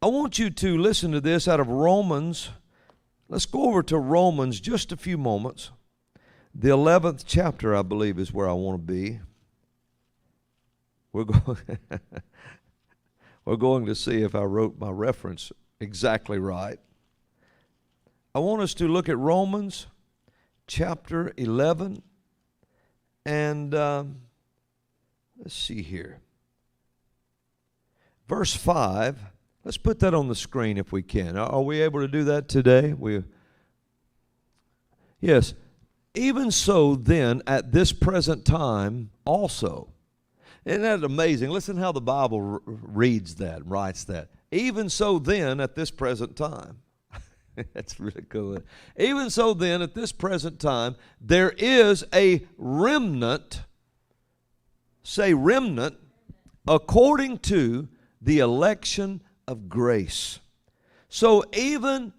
I want you to listen to this out of Romans. Let's go over to Romans just a few moments. The 11th chapter, I believe, is where I want to be. We're going to see if I wrote my reference exactly right. I want us to look at Romans chapter 11, and let's see here. Verse 5. Let's put that on the screen if we can. Are we able to do that today? Yes. Even so then, at this present time also. Isn't that amazing? Listen how the Bible reads that, writes that. Even so then, at this present time. That's really cool. Even so then, at this present time, there is a remnant, say remnant, according to the election of grace. So even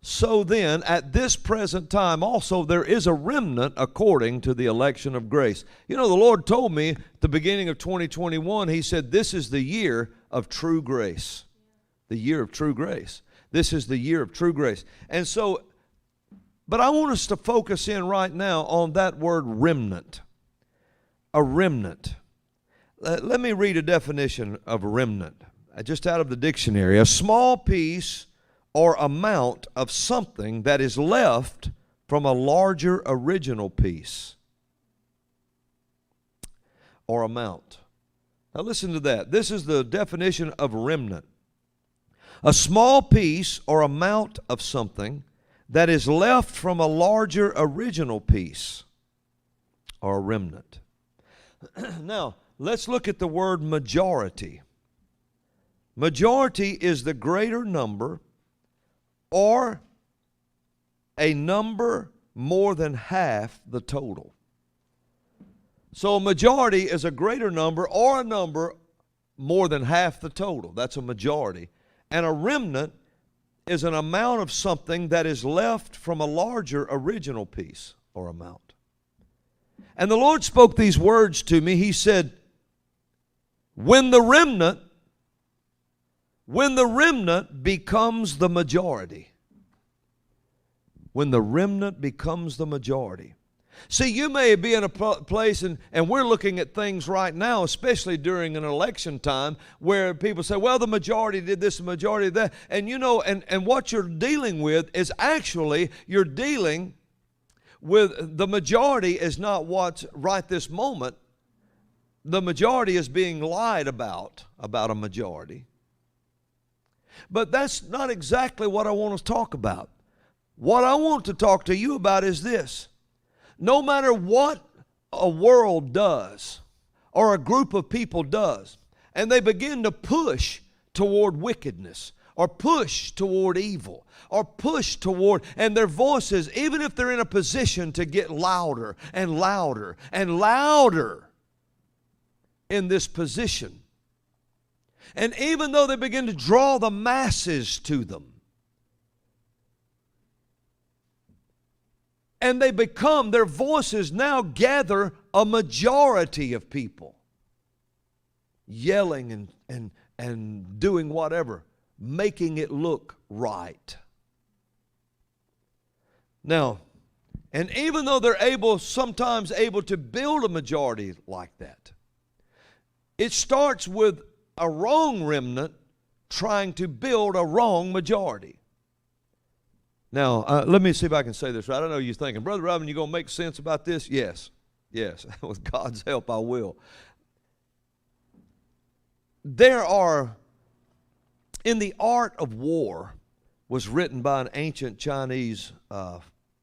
so then, at this present time also, there is a remnant according to the election of grace. You know, the Lord told me at the beginning of 2021, He said, this is the year of true grace. The year of true grace. This is the year of true grace. And so, but I want us to focus in right now on that word remnant. A remnant. Let me read a definition of a remnant. Just out of the dictionary. A small piece or amount of something that is left from a larger original piece or amount. Now listen to that. This is the definition of remnant. A small piece or amount of something that is left from a larger original piece or a remnant. Now, let's look at the word majority. Majority is the greater number or a number more than half the total. So a majority is a greater number or a number more than half the total. That's a majority. And a remnant is an amount of something that is left from a larger original piece or amount. And the Lord spoke these words to me. He said, when the remnant becomes the majority. When the remnant becomes the majority. See, you may be in a place, and we're looking at things right now, especially during an election time, where people say, well, the majority did this, the majority did that. And you know, and what you're dealing with is actually, you're dealing with the majority is not what's right this moment. The majority is being lied about a majority. But that's not exactly what I want to talk about. What I want to talk to you about is this. No matter what a world does or a group of people does, and they begin to push toward wickedness or push toward evil or push toward, and their voices, even if they're in a position to get louder and louder and louder in this position, and even though they begin to draw the masses to them, and they become, their voices now gather a majority of people yelling and doing whatever, making it look right. Now, and even though they're sometimes able to build a majority like that, it starts with a wrong remnant trying to build a wrong majority. Now, let me see if I can say this right. I know you're thinking, Brother Robin, you going to make sense about this? Yes. With God's help, I will. There are, in The Art of War, was written by an ancient Chinese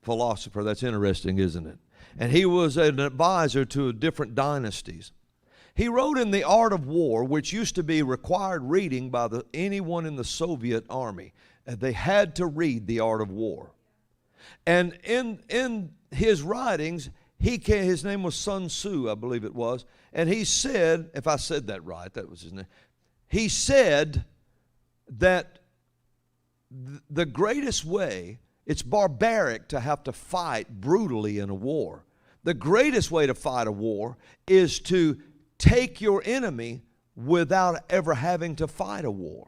philosopher. That's interesting, isn't it? And he was an advisor to different dynasties. He wrote in The Art of War, which used to be required reading by anyone in the Soviet army. They had to read The Art of War. And in his writings, his name was Sun Tzu, I believe it was, and he said, if I said that right, that was his name, he said that the greatest way, it's barbaric to have to fight brutally in a war. The greatest way to fight a war is to take your enemy without ever having to fight a war.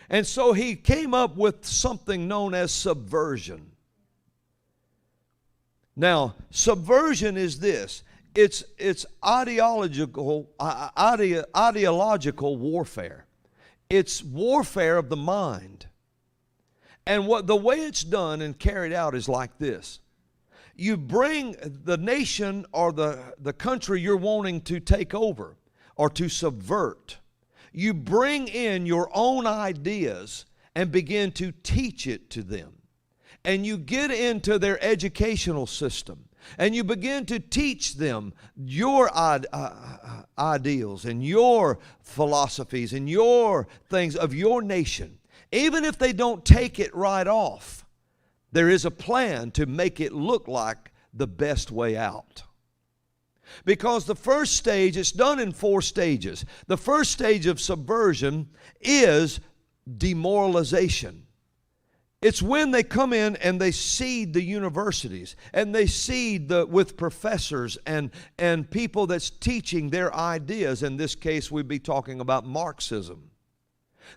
And so he came up with something known as subversion. Now, subversion is this. It's ideological warfare. It's warfare of the mind. And the way it's done and carried out is like this. You bring the nation or the country you're wanting to take over or to subvert. You bring in your own ideas and begin to teach it to them. And you get into their educational system. And you begin to teach them your ideals and your philosophies and your things of your nation. Even if they don't take it right off, there is a plan to make it look like the best way out. Because the first stage, it's done in 4 stages. The first stage of subversion is demoralization. It's when they come in and they seed the universities and they seed with professors and people that's teaching their ideas. In this case, we'd be talking about Marxism.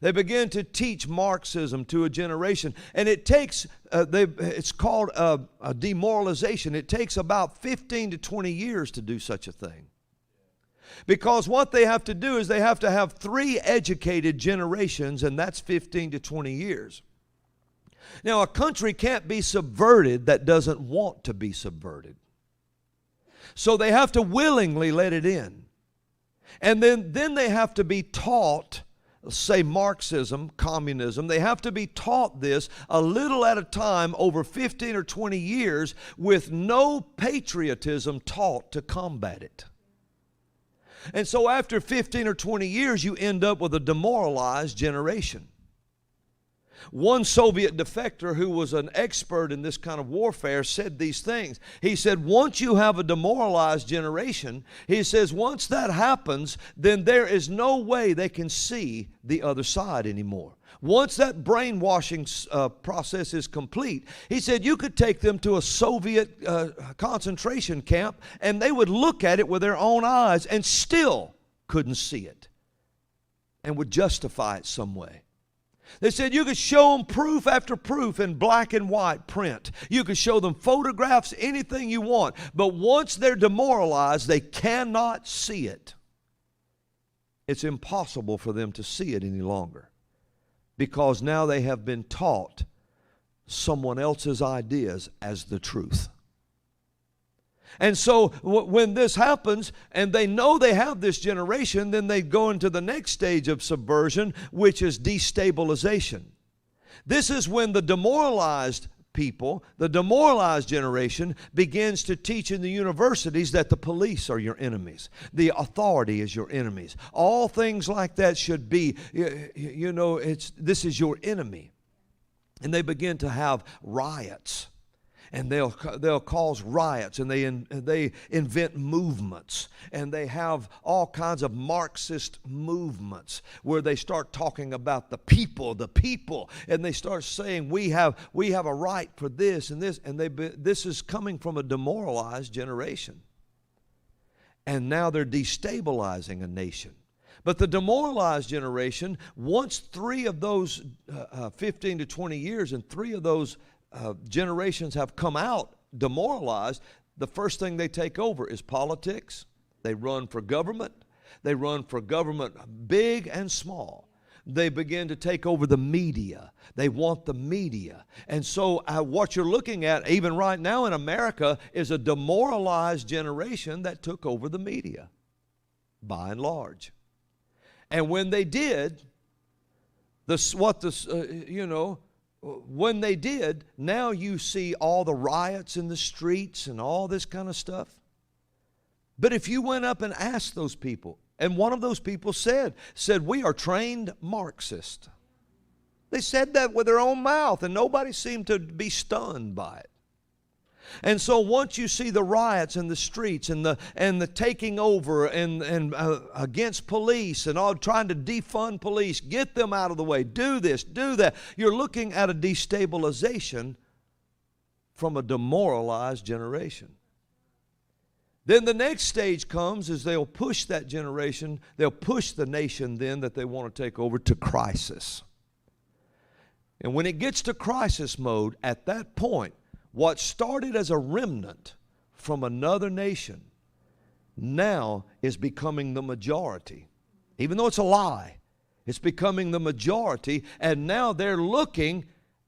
They begin to teach Marxism to a generation, and it takes, it's called a demoralization. It takes about 15 to 20 years to do such a thing. Because what they have to do is they have to have 3 educated generations, and that's 15 to 20 years. Now, a country can't be subverted that doesn't want to be subverted. So they have to willingly let it in. And then they have to be taught, say Marxism, communism, they have to be taught this a little at a time over 15 or 20 years with no patriotism taught to combat it. And so after 15 or 20 years, you end up with a demoralized generation. One Soviet defector who was an expert in this kind of warfare said these things. He said, once you have a demoralized generation, he says, once that happens, then there is no way they can see the other side anymore. Once that brainwashing process is complete, he said you could take them to a Soviet concentration camp and they would look at it with their own eyes and still couldn't see it and would justify it some way. They said you could show them proof after proof in black and white print. You could show them photographs, anything you want. But once they're demoralized, they cannot see it. It's impossible for them to see it any longer. Because now they have been taught someone else's ideas as the truth. And so when this happens and they know they have this generation, then they go into the next stage of subversion, which is destabilization. This is when the demoralized people, the demoralized generation, begins to teach in the universities that the police are your enemies. The authority is your enemies. All things like that should be, this is your enemy. And they begin to have riots. And they'll cause riots, and they invent movements, and they have all kinds of Marxist movements where they start talking about the people, and they start saying we have a right for this and this, and this is coming from a demoralized generation, and now they're destabilizing a nation. But the demoralized generation, once 3 of those 15 to 20 years, and 3 of those generations have come out demoralized, the first thing they take over is politics. They run for government. They run for government big and small. They begin to take over the media. They want the media. And so what you're looking at, even right now in America, is a demoralized generation that took over the media, by and large. And when they did, when they did, now you see all the riots in the streets and all this kind of stuff. But if you went up and asked those people, and one of those people said, we are trained Marxists. They said that with their own mouth, and nobody seemed to be stunned by it. And so once you see the riots in the streets and the taking over and against police and all, trying to defund police, get them out of the way, do this, do that, you're looking at a destabilization from a demoralized generation. Then the next stage comes is they'll push that generation, they'll push the nation then that they want to take over to crisis. And when it gets to crisis mode, at that point, what started as a remnant from another nation now is becoming the majority. Even though it's a lie, it's becoming the majority, and now they're looking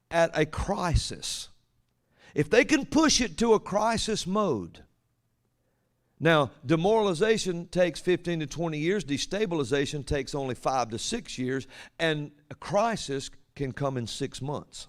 at a crisis. If they can push it to a crisis mode. Now, demoralization takes 15 to 20 years, destabilization takes only 5 to 6 years, and a crisis can come in 6 months.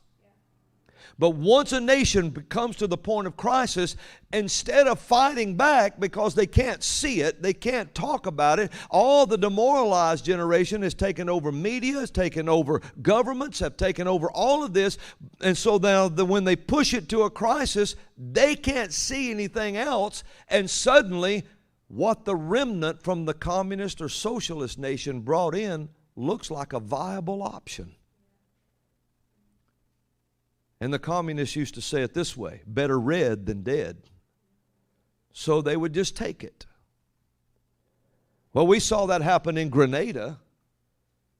But once a nation comes to the point of crisis, instead of fighting back because they can't see it, they can't talk about it, all the demoralized generation has taken over media, has taken over governments, have taken over all of this. And so now when they push it to a crisis, they can't see anything else. And suddenly, what the remnant from the communist or socialist nation brought in looks like a viable option. And the communists used to say it this way, better red than dead. So they would just take it. Well, we saw that happen in Grenada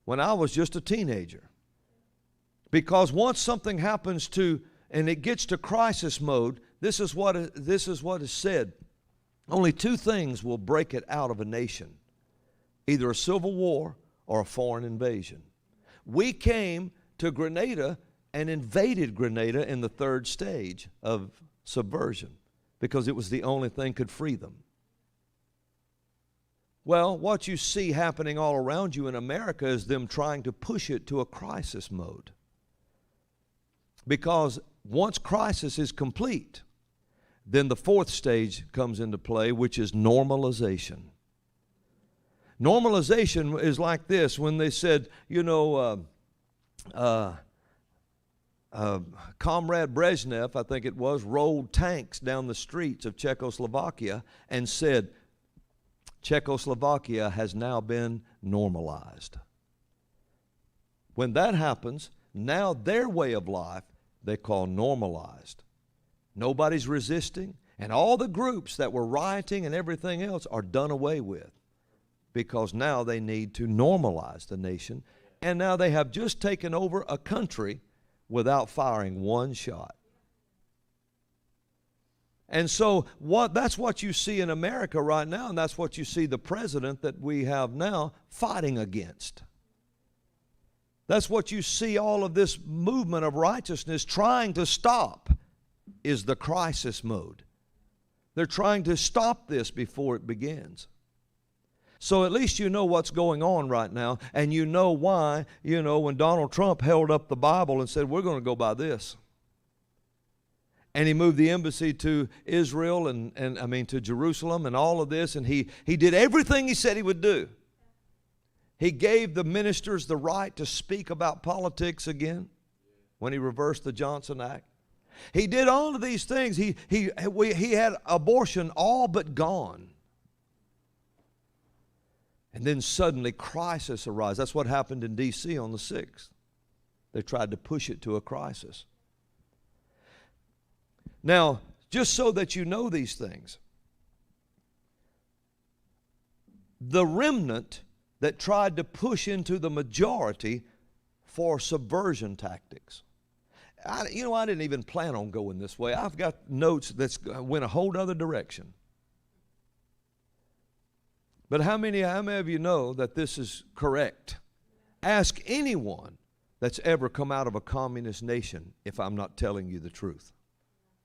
when I was just a teenager. Because once something happens and it gets to crisis mode, this is what is said. Only 2 things will break it out of a nation. Either a civil war or a foreign invasion. We came to Grenada and invaded Grenada in the 3rd stage of subversion because it was the only thing could free them. Well, what you see happening all around you in America is them trying to push it to a crisis mode. Because once crisis is complete, then the 4th stage comes into play, which is normalization. Normalization is like this. When they said, Comrade Brezhnev, I think it was, rolled tanks down the streets of Czechoslovakia and said, Czechoslovakia has now been normalized. When that happens, now their way of life they call normalized. Nobody's resisting, and all the groups that were rioting and everything else are done away with because now they need to normalize the nation, and now they have just taken over a country without firing one shot. And so that's what you see in America right now, and that's what you see the president that we have now fighting against. That's what you see all of this movement of righteousness trying to stop, is the crisis mode. They're trying to stop this before it begins. So at least you know what's going on right now, and you know why, when Donald Trump held up the Bible and said, we're going to go by this. And he moved the embassy to Israel to Jerusalem and all of this, and he did everything he said he would do. He gave the ministers the right to speak about politics again when he reversed the Johnson Act. He did all of these things. He had abortion all but gone. And then suddenly crisis arises. That's what happened in D.C. on the 6th. They tried to push it to a crisis. Now, just so that you know these things, the remnant that tried to push into the majority for subversion tactics. I didn't even plan on going this way. I've got notes that went a whole other direction. But how many of you know that this is correct? Ask anyone that's ever come out of a communist nation if I'm not telling you the truth.